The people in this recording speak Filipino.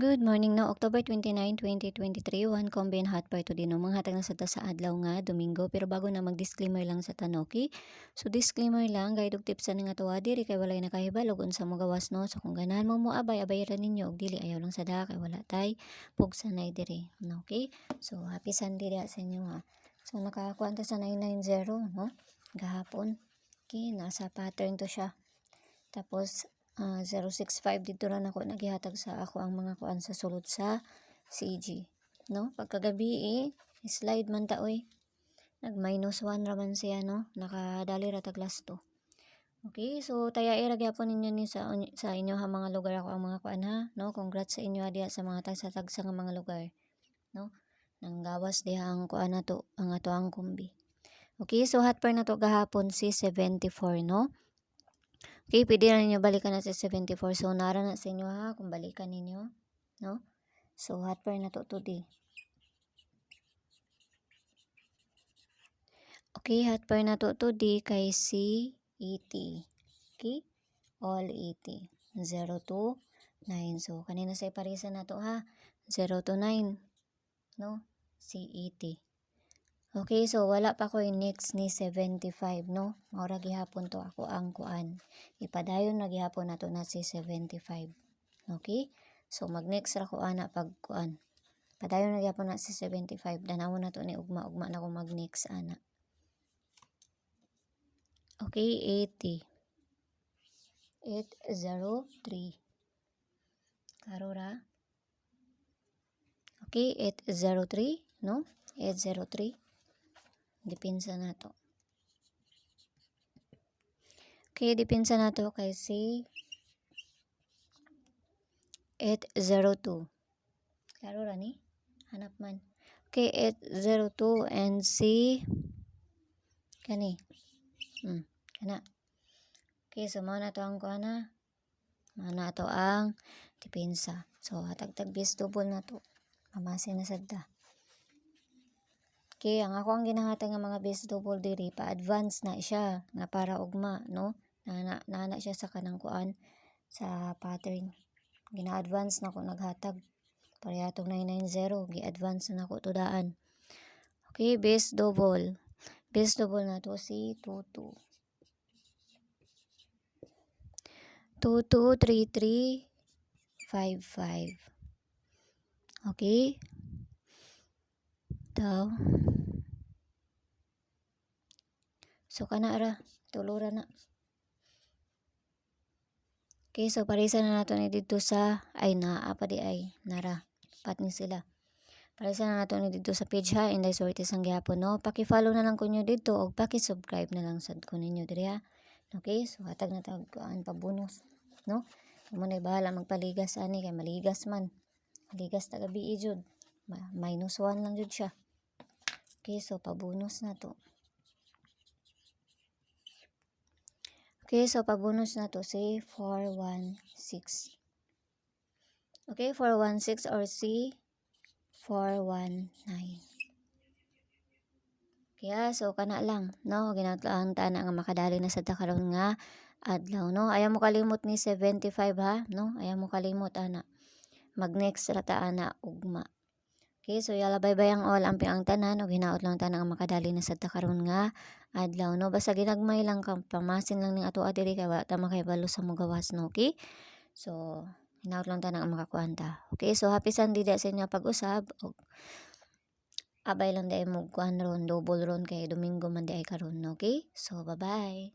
Good morning no, October 29, 2023, one combine hot part to din no, mga hatag na sa ta sa adlaw nga, Domingo, pero bago na mag-disclaimer lang sa tanoki. So disclaimer lang, guide og tips nga tuwa diri kay walay nakahibal ug unsa mo gawas no, so kung ganahan mo abay ra ninyo og dili ayaw lang sa da kay wala tay pugsanay diri, no, okay? So happy Sunday dia sa inyo ha. So nakakuha ta sa 990 no, gahapon. Okay, nasa pattern to siya. Tapos 065 dito na ako nagihatag sa ako ang mga kuan sa sulod sa CG, no? Pagkagabi slide man ta oy. Nag -1 raman siya no, nakadali ra tag last 2. Okay, so taya ra gyapon ninyo ni sa inyo ha mga lugar ako ang mga kuan ha, no? Congrats sa inyo diha sa mga tagsa nga mga lugar, no? Nanggawas diha ang kuan nato, ang ato ang kumbi. Okay, so hot per na to gahapon si 74 no. Okay, pwede na ninyo balikan na sa 74. So, nara na sa inyo ha, kung balikan ninyo. No? So, hot per na to today. Okay, hot per na to today kay C80. Okay? All 80. 0 to 9. So, kanina sa iparisa na to ha. 0 to 9. No? C80. Okay, so wala pa ko yung next ni 75, no? Maura gihapon to ako ang kuan. Ipadayon na gihapon na to na si 75. Okay? So mag-next ra ko ana pag kuan. Padayon na gihapon na si 75. Danawon na to ni ugma-ugma na ko mag-next ana. Okay, 80. 803. Karora. Okay, 803, no? 803. Dipinsa na to. Okay, dipinsa na to kay si 802. Klaro ra ni? Hanap man. Okay, 802 and si kani. Kana. Okay, so mao na to ang kuana. Mao na to ang dipinsa. So hatag-tag bis double na to. Mamasin na sad ta. Okay, ang ako ang ginahatag nga mga base double diri pa advance na siya nga para ugma no. Nana siya sa kanang kuan sa pattern. Gina-advance na ko naghatag. Parehas 990 gi-advance na ko tudaan. Okay, base double. Base double na to si 22. 223355. Okay? Daw. So kana ra, tulura na. Okay, so parisa na nato ni dito sa ay naa pa di ay nara. Pat ni sila. Parisa na nato ni dito sa page ha, Inday Sortes ang gihapon no. Paki-follow na lang kunyo dito o paki-subscribe na lang sad ko ninyo diri ha. Okay, so hatag na tag kuan pa bonus, no? Mo na bahala magpaligas ani kay maligas man. Maligas ta gabi jud. -1 lang jud siya. Okay, so pabonus na to. Okay, so pabonus na to si 416. Okay, 416 or si 419. Kaya so kana lang, no? Ginatlaan ta na nga makadali na sa karon nga adlaw, no? Ayaw mo kalimot ni 75 ha, no? Ayaw mo kalimot ana. Mag-next ra ta ana ugma. Okay, so yala bye-bye ang all amping ang tanan og hinaot lang ta nga makadali na sa karon nga adlaw no. Basta ginagmay lang ka pamasin lang ning ato diri kay wala ta makahibalo sa mugawas no. Okay? So hinaot lang ta nga makakuan ta. Okay, so happy Sunday sa inyo pag-usab og abay lang dai mo kuan ron double ron kay Domingo man di ay karon, okay? So bye-bye.